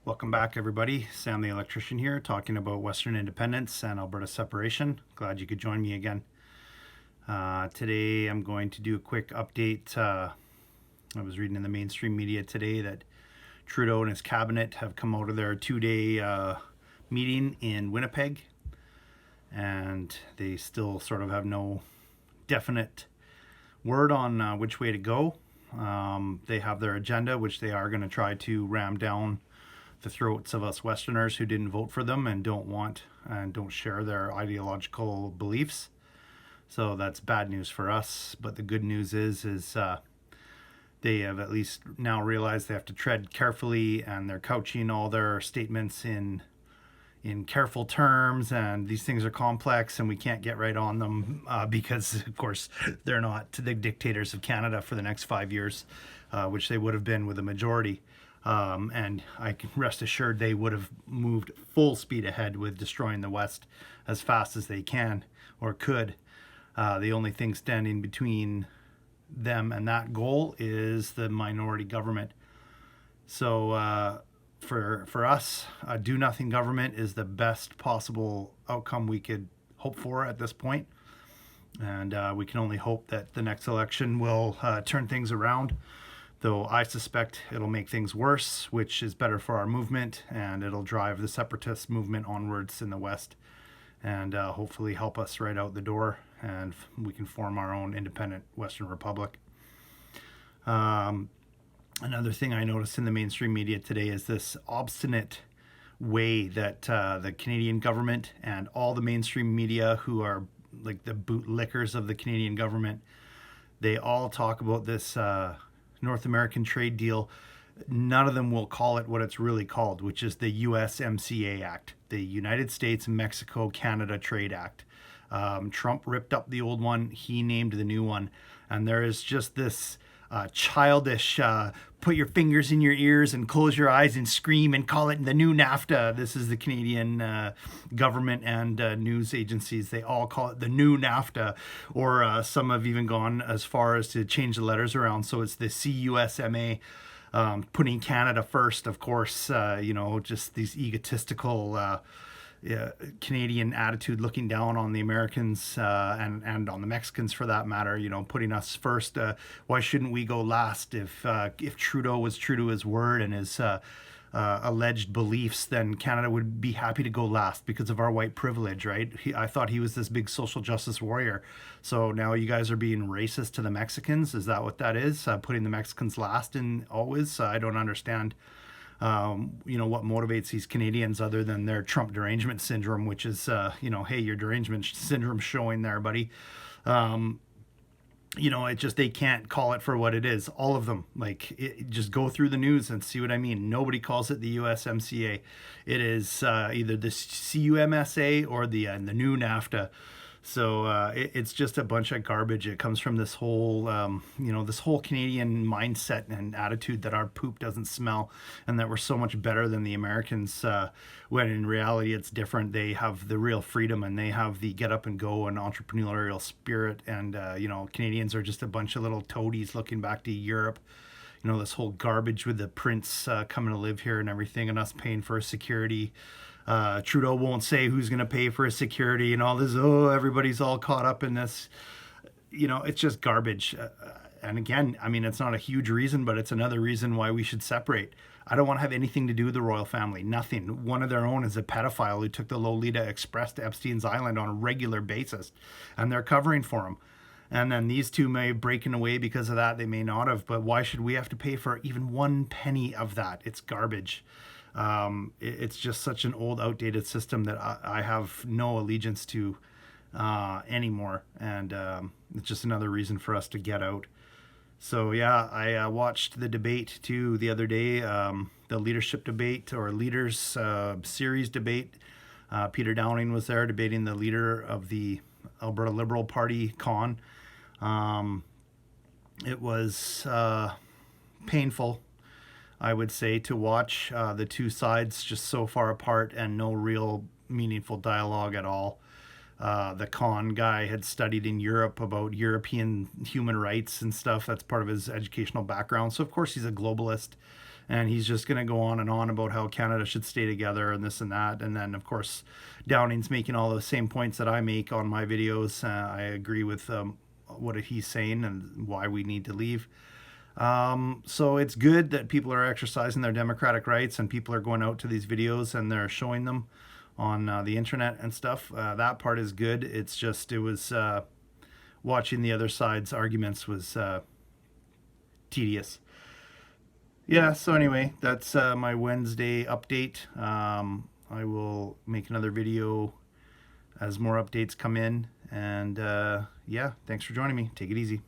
Welcome back, everybody. Sam the Electrician here, talking about Western independence and Alberta separation. Glad you could join me again. Today I'm going to do a quick update. I was reading in the mainstream media today that Trudeau and his cabinet have come out of their two-day meeting in Winnipeg, and they still sort of have no definite word on which way to go. They have their agenda, which they are going to try to ram down the throats of us Westerners who didn't vote for them and don't share their ideological beliefs. So that's bad news for us. But the good news is they have at least now realized they have to tread carefully, and they're couching all their statements in careful terms, and these things are complex and we can't get right on them because of course they're not the dictators of Canada for the next 5 years, which they would have been with a majority. And I can rest assured they would have moved full speed ahead with destroying the West as fast as they can or could. The only thing standing between them and that goal is the minority government. So for us, a do-nothing government is the best possible outcome we could hope for at this point. And we can only hope that the next election will turn things around. Though I suspect it'll make things worse, which is better for our movement, and it'll drive the separatist movement onwards in the West, and hopefully help us right out the door, and we can form our own independent Western Republic. Another thing I noticed in the mainstream media today is this obstinate way that the Canadian government and all the mainstream media, who are like the bootlickers of the Canadian government, they all talk about this North American trade deal. None of them will call it what it's really called, which is the USMCA Act, the United States Mexico Canada Trade Act. Trump ripped up the old one, he named the new one, and there is just this childish put your fingers in your ears and close your eyes and scream and call it the new NAFTA. This is the Canadian government and news agencies. They all call it the new NAFTA, or some have even gone as far as to change the letters around. So it's the CUSMA, putting Canada first, of course. Just these egotistical Canadian attitude, looking down on the Americans and on the Mexicans for that matter, putting us first. Why shouldn't we go last? If Trudeau was true to his word and his alleged beliefs, then Canada would be happy to go last because of our white privilege, right? I thought he was this big social justice warrior. So now you guys are being racist to the Mexicans. Is that what that is? Putting the Mexicans last in always? I don't understand what motivates these Canadians other than their Trump derangement syndrome, which is, hey, your derangement syndrome showing there, buddy. They can't call it for what it is. All of them, just go through the news and see what I mean. Nobody calls it the USMCA. It is either the CUMSA or the new NAFTA. So it's just a bunch of garbage. It comes from this whole, this whole Canadian mindset and attitude that our poop doesn't smell and that we're so much better than the Americans, when in reality it's different. They have the real freedom and they have the get up and go and entrepreneurial spirit. And, Canadians are just a bunch of little toadies looking back to Europe. This whole garbage with the prince coming to live here and everything, and us paying for security. Trudeau won't say who's going to pay for his security and all this. Oh, everybody's all caught up in this. It's just garbage. And again, it's not a huge reason, but it's another reason why we should separate. I don't want to have anything to do with the royal family. Nothing. One of their own is a pedophile who took the Lolita Express to Epstein's Island on a regular basis, and they're covering for him. And then these two may have broken away because of that. They may not have, but why should we have to pay for even 1 penny of that? It's garbage. It's just such an old, outdated system that I have no allegiance to anymore. And it's just another reason for us to get out. So, yeah, I watched the debate, too, the other day, the leadership debate or leaders series debate. Peter Downing was there debating the leader of the Alberta Liberal Party, Con. It was painful, I would say, to watch the two sides just so far apart and no real meaningful dialogue at all. The Con guy had studied in Europe about European human rights and stuff. That's part of his educational background. So, of course, he's a globalist and he's just going to go on and on about how Canada should stay together and this and that. And then, of course, Downing's making all the same points that I make on my videos. I agree with what he's saying and why we need to leave. So it's good that people are exercising their democratic rights and people are going out to these videos and they're showing them on the internet and stuff. That part is good. It's just, it was watching the other side's arguments was tedious. Yeah, so anyway, that's my Wednesday update. I will make another video as more updates come in. And yeah, thanks for joining me. Take it easy.